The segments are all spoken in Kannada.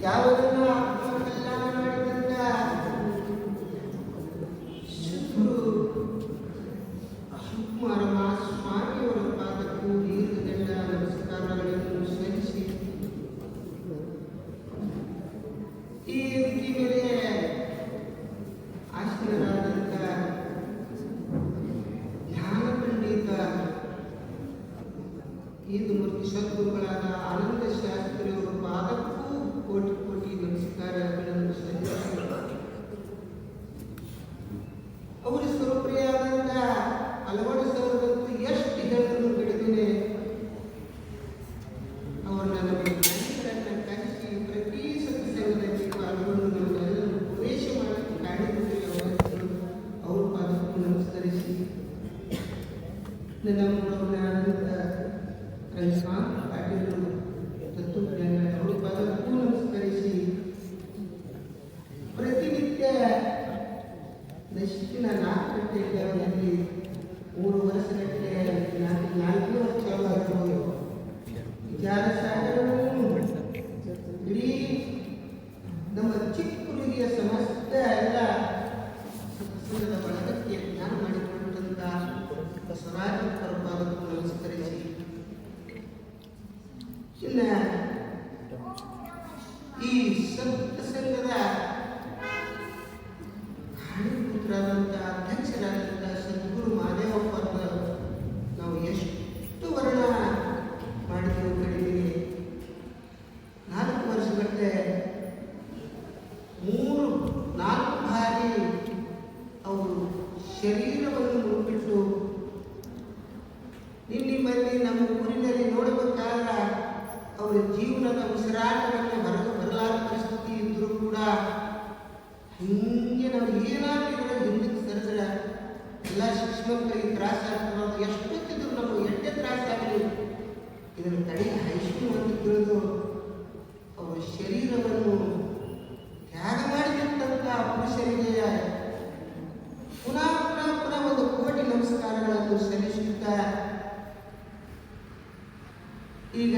ಯಾವುದನ್ನು ಆತ್ಮಕಲ್ಯಾಣ ಮಾಡಿದಂತ ಶಿವಕುಮಾರಮ್ಮ ಸ್ವಾಮಿಯವರ ಪಾದಕ್ಕೂ ದೀರ್ಘದಂಡ ನಮಸ್ಕಾರಗಳನ್ನು ಸಲ್ಲಿಸಿ ಈ ರೀತಿ ಮೇಲೆ ಆಸೀನರಾದಂಥ ಜ್ಞಾನ ಪಂಡಿತ ಈದುಮೂರ್ತಿ ಸದ್ಗುರುಗಳಾದ ಆನಂದ ಶಾಸ್ತ್ರಿಯವರ ಪಾದಕ್ಕೂ ಕೋಟಿ ಕೋಟಿ ನಮಸ್ಕಾರಗಳನ್ನು ಸಲ್ಲಿಸಿ ಅವರ ಸ್ವರೂಪಿಯಾದಂಥ ಹಲವಾರು ಸಾವಿರದಂತೂ ಎಷ್ಟು ಹೇಳಿದ್ರು ಕಡಿಮೆ ಅವರನ್ನ ನಮಗೆ ಕಲಿಸಿ ಪ್ರತಿ ಸತ್ಸಂಗದಲ್ಲಿ ಪಾಲ್ಗೊಂಡು ನಮಗೆಲ್ಲರೂ ಪ್ರವೇಶ ಮಾಡಿ ಕಾಣಿಕೊಳ್ಳಿ ಅವ್ರ ಪಾದಕ್ಕೂ ನಮಸ್ಕರಿಸಿ ನನ್ನ ಮೂರವನಾದಂಥ ರವಿಕಾಂತ್ ಪಾಟೀಲ್ ತತ್ವಜ್ಞಾನ ಅವ್ರ ಪಾದಕ್ಕೂ ನಮಸ್ಕರಿಸಿ ಪ್ರತಿನಿತ್ಯ ದಕ್ಷಿಣ 4 ಗಂಟೆಗಳಲ್ಲಿ 3 ವರ್ಷಗಟ್ಟಲೆ 4 ವರ್ಷ ಆಗ್ಬೋದು ವಿಚಾರ ಸಾಗರವನ್ನು ಇಡೀ ನಮ್ಮ ಚಿಕ್ಕುಳಿಗೆಯ ಸಮಸ್ತ ಎಲ್ಲ ಸತ್ಸಂಗದ ಬಳಗಕ್ಕೆ ಜ್ಞಾನ ಮಾಡಿಕೊಂಡಂಥ ಸ್ವರಾಜ ಪರಪಾದಕ್ಕೂ ನಮಸ್ಕರಿಸಿ ಇನ್ನು ಈ ಸತ್ಸಂಗದ ಪುತ್ರರಾದಂಥ ಅಧ್ಯಕ್ಷರಾದಂಥ ಸದ್ಗುರು ಮಹಾದೇವಪ್ಪ ನಾವು ಎಷ್ಟು ವರ್ಣ ಮಾಡಿದೆವು ಕಡಿಮೆ 4 ವರ್ಷಗಟ್ಟಲೆ 4 ಬಾರಿ ಅವರು ಶರೀರವನ್ನು ಮುಟ್ಟಿಟ್ಟು ನಿನ್ನೆ ಮಂದಿ ನಮ್ಮ ಊರಿನಲ್ಲಿ ನೋಡಬೇಕಾದ್ರೆ ಅವರ ಜೀವನದ ಉಸಿರಾಟವನ್ನು ಬರಲಾರ ಪರಿಸ್ಥಿತಿ ಇದ್ದರೂ ಕೂಡ ಹಿಂಗೆ ನಾವು ಏನಾದರೂ ಹಿಂದಕ್ಕೆ ಸರಿದ್ರೆ ಎಲ್ಲ ಶಿಕ್ಷಕರಿಗೆ ತ್ರಾಸ ಆಗ್ತದೆ ಎಷ್ಟೊತ್ತಿದ್ರು ನಮಗೆ ಎಷ್ಟೇ ತ್ರಾಸ ಆಗಲಿ ಇದನ್ನು ತಡೆ ಹೈಸ್ಕೂಲ್ ಅಂತ ತಿಳಿದು ಅವರ ಶರೀರವನ್ನು ತ್ಯಾಗ ಮಾಡಿದಂಥ ಪುರುಷರಿಗೆ ಪುನಃ ಪುನಃ ಪುನಃ ಒಂದು ಕೋಟಿ ನಮಸ್ಕಾರಗಳನ್ನು ಸಲ್ಲಿಸುತ್ತಾ ಈಗ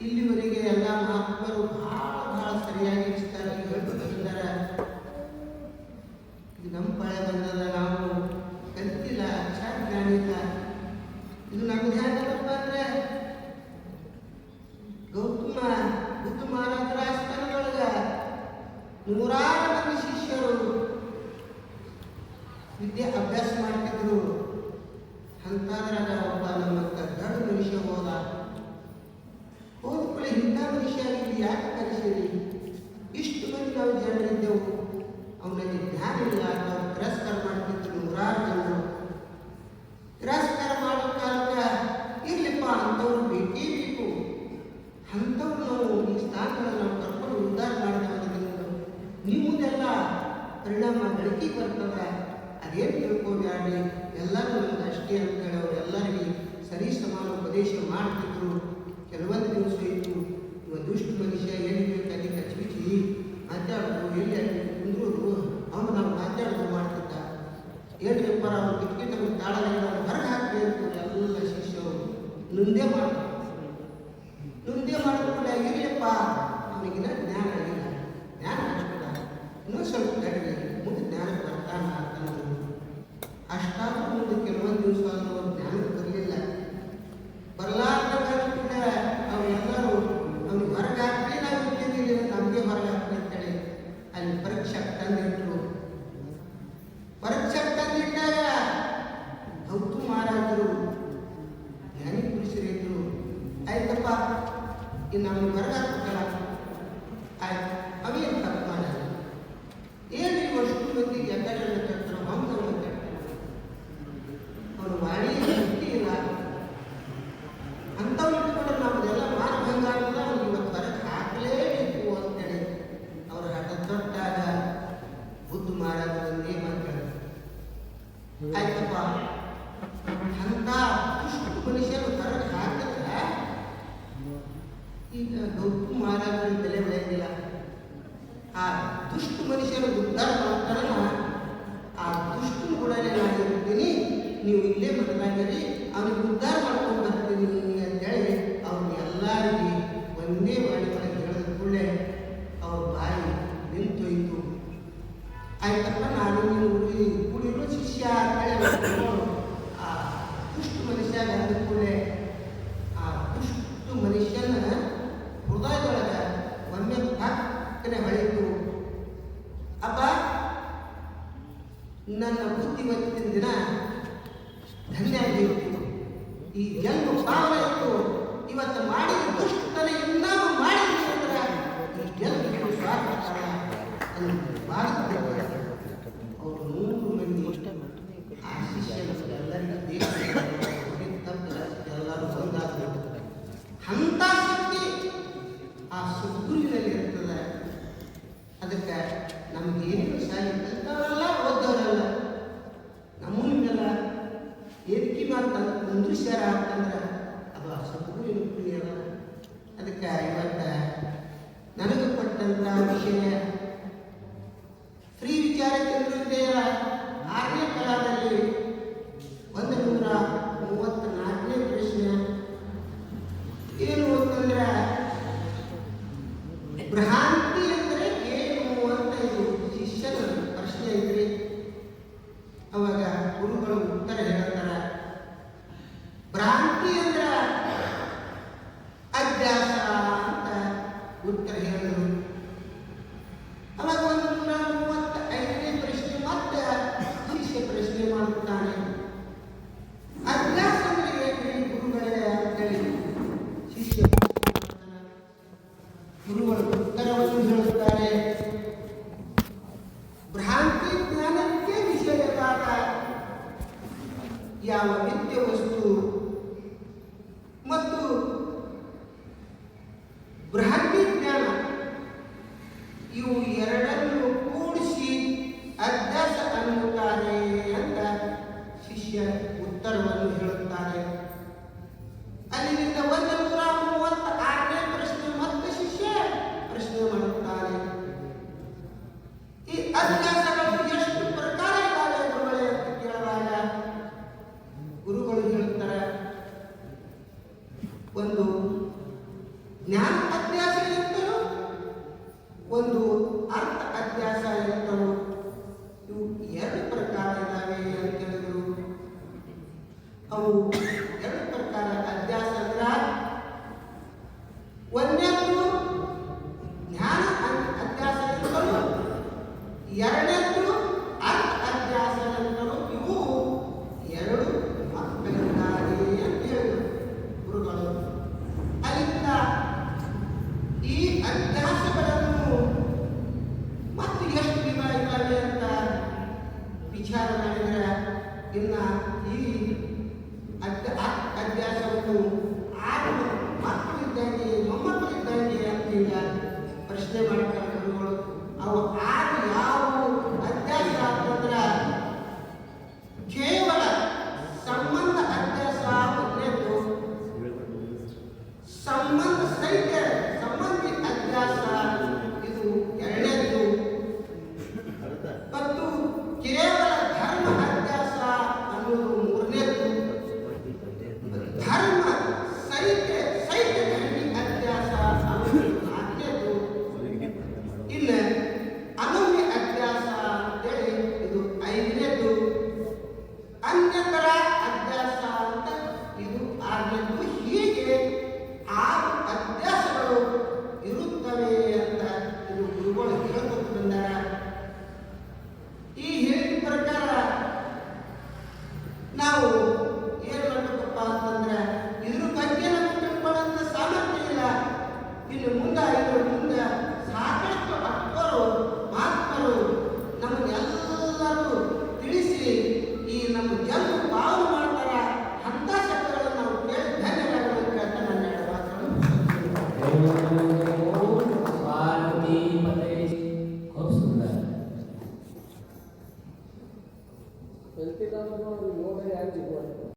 ಇಲ್ಲಿವರೆಗೆ ಎಲ್ಲ ಮಹಾತ್ಮರು ಬಹಳ ಸರಿಯಾಗಿ ವಿಸ್ತಾರವಾಗಿ ಹೇಳ್ತಿದ್ದಾರೆ. ಇದು ನಮ್ಮ ಪಳೆ ಬಂದದ, ನಾವು ಕಲಿತಿಲ್ಲ, ಜ್ಞಾನ ಇಲ್ಲ. ಇದು ನಮ್ದು ಹೇಗಪ್ಪ ಅಂದ್ರೆ ಗೌತಮ ಬುದ್ಧ ಮಹಾರಾಜರ ಆಸ್ಥಾನದೊಳಗ 100 ಮಂದಿ ಶಿಷ್ಯರು ವಿದ್ಯೆ ಅಭ್ಯಾಸ ಮಾಡ್ತಿದ್ರು. ಅಂತಾದ್ರಾಗ ಒಬ್ಬ ನಮ್ಮ ದೊಡ್ಡ ಮನುಷ್ಯ ಹೋದ ಕೂಡ ಇಂಥ ಮನುಷ್ಯ ಆಗಿದ್ದು ಯಾಕೆ ಕಲಿಸಿರಿ? ಇಷ್ಟು ಮಂದಿ ನಾವು ಜನರಿದ್ದೆವು, ಅವನಲ್ಲಿ ಜ್ಞಾನ ಇಲ್ಲ, ನಾವು ತಿರಸ್ಕಾರ ಮಾಡ್ತಿದ್ರು. 100 ಜನರು ತಿರಸ್ಕಾರ ಮಾಡೋ ಕಾಲಕ್ಕೆ ಇರ್ಲಿಪ್ಪ ಅಂಥವ್ರು ಬೇಕೇ ಬೇಕು. ಅಂಥವ್ರು ನಾವು ಈ ಸ್ಥಾನಗಳನ್ನು ನಾವು ಕರ್ಕೊಂಡು ಉದ್ಧಾರ ಮಾಡಿದವರಿಂದ ನಿಮ್ಮದೆಲ್ಲ ಪರಿಣಾಮ ಬೆಳಕಿಗೆ ಬರ್ತದೆ. ಅದೇನು ತಿಳ್ಕೊಬ್ಯಾಡ್ರಿ, ಎಲ್ಲರೂ ನಮ್ಗೆ ಅಷ್ಟೇ ಅಂತೇಳಿ ಅವ್ರು ಎಲ್ಲರಿಗೆ ಸರಿ ಸಮಾನ ಉಪದೇಶ ಮಾಡ್ತಿದ್ರು. ಕೆಲವೊಂದು ದಿವಸ ಇತ್ತು ದುಷ್ಟ ಮನುಷ್ಯ ಏನು ಬೇಕಾಗಿ ಕಚ್ಚಿಬಿಚ್ಚಿ ಮಾತಾಡೋದು, ಎಲ್ಲಿ ಕುಂದ್ರೋದು, ಅವನು ನಾವು ಮಾತಾಡೋದು ಮಾಡ್ತಿದ್ದ. ಏನ್ರಿಪ್ಪ ಅವ್ರು ಕಿಟಕಿ ತಮ್ಮ ತಾಳದಲ್ಲಿ ನಾವು ಹೊರಗೆ ಹಾಕಿ ಅಂತ ಎಲ್ಲ ಶಿಷ್ಯರು ಮುಂದೆ ಮಾಡಿದ್ರೆ ಇರಲಿಪ್ಪ ಅವನಿಗಿನ ಜ್ಞಾನ ಆಗಿಲ್ಲ, ಜ್ಞಾನ ಅಷ್ಟದ ಇನ್ನೂ ಸ್ವಲ್ಪ ಕಡಿಮೆ ಮುಂದೆ ಜ್ಞಾನ ಬರ್ತಾನ ಅಂತಂದ್ರು. ಅಷ್ಟಾದ್ರೂ ಮುಂದೆ ಕೆಲವೊಂದು ದಿವಸ ಆದರೂ ಜ್ಞಾನಕ್ಕೆ ಬರಲಿಲ್ಲ. ಬರಲಾರ್ದ ಕೂಡ ಅವರೆಲ್ಲರೂ ಅವ್ನಿಗೆ ಹೊರಗೆ ಹಾಕಿ ನಾವು ಇಟ್ಟಿದ್ದೀವಿ, ನಮಗೆ ಹೊರಗೆ ಹಾಕಿ ಅಂತೇಳಿ ಅಲ್ಲಿ ಪರೀಕ್ಷೆ ತಂದಿಟ್ರು. ಪರೀಕ್ಷೆ ತಂದಿಟ್ಟಾಗ ಗೌತಮ ಮಹಾರಾಜರು ಜ್ಞಾನಿ ಪುರುಷರಿದ್ರು. ಆಯ್ತಪ್ಪ ಇನ್ನು ಅವನಿಗೆ ಹೊರಗೆ ಹಾಕ್ಬೇಕಲ್ಲ, ಆಯ್ತು ಅವೇನು ತಪ್ಪು ಮಾಡಲ್ಲ. ಏನು ಈ ಅಷ್ಟು ಮಂದಿಗೆ ಎಕ್ಕಡನ್ನು ಕಟ್ಟರು, ಹಂಸವನ್ನು ಕಟ್ಟರು, ಅವನು ವಾಣಿಯ ಶಕ್ತಿ ಇಲ್ಲ. ಅಂಥವ್ರು ಇಟ್ಕೊಂಡು ನಮ್ಮದೆಲ್ಲ ಮಾನಭಂಗ ಆಗ್ತದೆ, ಅವ್ನಿಗೆ ಇವತ್ತು ಹೊರಗೆ ಹಾಕಲೇಬೇಕು ಅಂತೇಳಿ ಅವ್ರ ಹಠ ತೊಟ್ಟಾಗ ಬುದ್ಧ ಮಹಾರಾಜರನ್ನೇ ಮಾತಾಡಿದ್ರು. ಆಯ್ತಪ್ಪ ಅಂಥ ದುಷ್ಟ ಮನುಷ್ಯರು ಹೊರಗೆ ಹಾಕಿದ್ರೆ ಈಗ ಗೌತಮ ಮಹಾರಾಜರ ಬೆಲೆ ಬೆಳೆಯಂಗಿಲ್ಲ. ಆ ದುಷ್ಟ ಮನುಷ್ಯರು ಉದ್ಧಾರ ಮಾಡ್ತಾರಲ್ಲ, ಆ ದುಷ್ಟ ಆಯ್ತಪ್ಪ ನಾನು ನೀನು ಕುಡಿಯಲು ಶಿಷ್ಯ ಅಂತೇಳಿ ಆ ದುಷ್ಟ ಮನುಷ್ಯಾಗ ಅಂದ ಕೂಡಲೇ ಆ ದುಷ್ಟ ಮನುಷ್ಯನ ಹೃದಯದೊಳಗೆ ಒಮ್ಮೆ ಪಕ್ಕನೆ ಹೊಳೆಯಿತು, ಅಪ್ಪ ನನ್ನ ಬುದ್ಧಿವಂತಿನ ದಿನ ಧನ್ಯ ಆಗಿತ್ತು. ಈ ಜನ್ಮ ಪಾವನ ಇತ್ತು. ಇವತ್ತು ಮಾಡಿದ ದುಷ್ಟತನ ಇನ್ನೂ ಮಾಡಿದ್ವಿ ಅಂದ್ರೆ ಈ ಜನ್ಮ ಸ್ವಾಗತ ಅವರು 100 ಮಂದಿ ಆ ಶಿಷ್ಯರೆಲ್ಲರಿಗೂ ಎಲ್ಲರೂ ಬಂದಾದ್ರು. ಅಂತ ಶಕ್ತಿ ಆ ಸುಗ್ರೀವನಲ್ಲಿ ಇರ್ತದೆ. ಅದಕ್ಕೆ ನಮ್ಗೇನು ಶಾಲೆ ಕಲ್ತವರಲ್ಲ, ಓದವರಲ್ಲ, ನಮ್ಮನ್ನೆಲ್ಲ ಏರಿಕೆ ಮಾಡ್ತಾರೆ ಕುಂದ್ರಿಸ್ಯಾರ ಅಂತಂದ್ರೆ ಅದು ಆ ಸುಗ್ರೀವನ ಪುಣ್ಯದ. ಅದಕ್ಕೆ ಇವತ್ತು ನನಗೆ ಕೊಟ್ಟಂಥ ವಿಷಯ ಶ್ರೀ ವಿಚಾರ ಚಂದ್ರೋದಯ 6ನೇ ಕಲಾದಲ್ಲಿ 134ನೇ ಪ್ರಶ್ನೆ ಏನು ಅಂತಂದ್ರೆ ಭ್ರಾಂತಿ ಅಂದರೆ ಏನು ಅಂತ ಇದು ಶಿಷ್ಯನ ಪ್ರಶ್ನೆ ಐತ್ರಿ. ಅವಾಗ ಗುರುಗಳು ಉತ್ತರ ಹೇಳ್ತಾರ, ಭ್ರಾಂತಿ ಅಂದ್ರೆ ಅಭ್ಯಾಸ ಅಂತ ಉತ್ತರ ಹೇಳಿದರು. ಅವಾಗ 135ನೇ ಪ್ರಶ್ನೆ ಮತ್ತೆ ಶಿಷ್ಯ ಪ್ರಶ್ನೆ ಮಾಡುತ್ತಾನೆ, ಅಭ್ಯಾಸ ಅಂದ್ರೆ ಏನ್ರಿ ಗುರುಗಳೇ ಅಂತೇಳಿ ಶಿಷ್ಯ ಗುರುಗಳು ಉತ್ತರವನ್ನು ಹೇಳುತ್ತಾರೆ, ಭ್ರಾಂತಿ ಜ್ಞಾನಕ್ಕೆ ವಿಷಯವಾದ ಯಾವ ನಿತ್ಯ ವಸ್ತು ಮತ್ತು ಭ್ರಾಂತಿ ಜ್ಞಾನ ಇವು ಎರಡನ್ನು ಕೂಡಿಸಿ ಅಭ್ಯಾಸ ಅನ್ನುತ್ತಾರೆ ಅಂತ ಶಿಷ್ಯ ಉತ್ತರವನ್ನು ಹೇಳುತ್ತಾರೆ. ಅಲ್ಲಿಂದ 136ನೇ ಪ್ರಶ್ನೆ ಮತ್ತೆ ಶಿಷ್ಯ ಪ್ರಶ್ನೆ ಮಾಡುತ್ತಾರೆ, ಈ ಅಭ್ಯಾಸಗಳು ಎಷ್ಟು ಪ್ರಕಾರ ಇದ್ದಾವೆ ಗುರುಗಳೇ ಅಂತ ಕೇಳುವಾಗ ಗುರುಗಳು ಹೇಳುತ್ತಾರೆ, ಒಂದು ಜ್ಞಾನ ಅಭ್ಯಾಸ ಇರ್ತವು, ಒಂದು ಅರ್ಥ ಅಭ್ಯಾಸ ಇರ್ತವು. ಇವು 2 ಪ್ರಕಾರ ಇದ್ದಾವೆ ಅಂತ ಹೇಳಿದ್ರು. ಅವು 2 ಪ್ರಕಾರ ಅಭ್ಯಾಸ ಅಂದ್ರೆ ಒಂದನೇದು ಜ್ಞಾನ ಅಭ್ಯಾಸ ಇರ್ತವು, ಎರಡನೇದು ಅರ್ಥ ಅಭ್ಯಾಸ ಇರ್ತವು. ಇವು 2 ಮಕ್ಕಳಿದ್ದಾರೆ ಅಂತ ಹೇಳಿದ್ರು ಗುರುಗಳು. ಅಲ್ಲಿಂದ ಈ ಅಭ್ಯಾಸಗಳನ್ನು ಮತ್ತು ಎಷ್ಟು ವಿಧ ಇದ್ದಾವೆ ಅಂತ ವಿಚಾರ ಮಾಡಿದರೆ ಇನ್ನು ಈ ಅಭ್ಯಾಸವನ್ನು 6 ಮಕ್ಕಳಿದ್ದಂಗೆ ಮೊಮ್ಮಕ್ಕಳಿದ್ದಂಗೆ ಅಂತ ಈಗ ಪ್ರಶ್ನೆ ಮಾಡ್ತಾರೆ ಗುರುಗಳು. ಅವು 6 ಯಾವುವು ಅಭ್ಯಾಸ ಅಂತಂದ್ರೆ ಕೇವಲ ಸಂಬಂಧ ಅಭ್ಯಾಸ ಮೊದಲನೇದು, ಸಂಬಂಧ ಸಹಿತ ಸಂಬಂಧಿ ಅಭ್ಯಾಸ ಇದು ಎರಡನೇದು, ಮತ್ತು ಕೇವಲ ಧರ್ಮ ಅಭ್ಯಾಸ ಅನ್ನೋದು ಮೂರನೇದು, ಧರ್ಮ ಸಹಿತ ಧರ್ಮಿ ಅಭ್ಯಾಸ ಅನ್ನೋದು 4ನೇದು, ಇನ್ನು ಅನನ್ಯ ಅಭ್ಯಾಸ ಅಂತೇಳಿ ಇದು 5ನೇದು, ಅನ್ಯತರ ಅಭ್ಯಾಸ ಅಂತ ಇದು 6ನೇದು. ಹೀಗೆ 6 ಅಭ್ಯಾಸಗಳು ಇರುತ್ತವೆ ಅಂತ ಇದು ಗುರುಗಳು ಹೇಳ್ಕೊಟ್ಟು ಬಂದಾರ. ಈ ಹೇಳಿದ ಪ್ರಕಾರ ನಾವು ಏನು ಮಾಡಬೇಕಪ್ಪ ಅಂತಂದ್ರೆ ಇದ್ರ ಬಗ್ಗೆ ನಮಗೆ ತಿಳ್ಕೊಳ್ಳೋಂಥ ಸಾಮರ್ಥ್ಯ ಇಲ್ಲ. ಇನ್ನು ಮುಂದೆ ಸಾಕಷ್ಟು ಅಕ್ಬರು ಮಹಾತ್ಮರು ನಮಗೆಲ್ಲರೂ ತಿಳಿಸಿ ಈ ನಮ್ಮ ಜನ್ಮ ಪಾವನ ಮಾಡ್ತಾರ. ಅಂಥ ಶಬ್ದಗಳನ್ನು ನಾವು ಕೇಳಿ ಧನ್ಯವಾದಗಳು ಅಂತ ನನ್ನ 2 ಮಾತುಗಳನ್ನು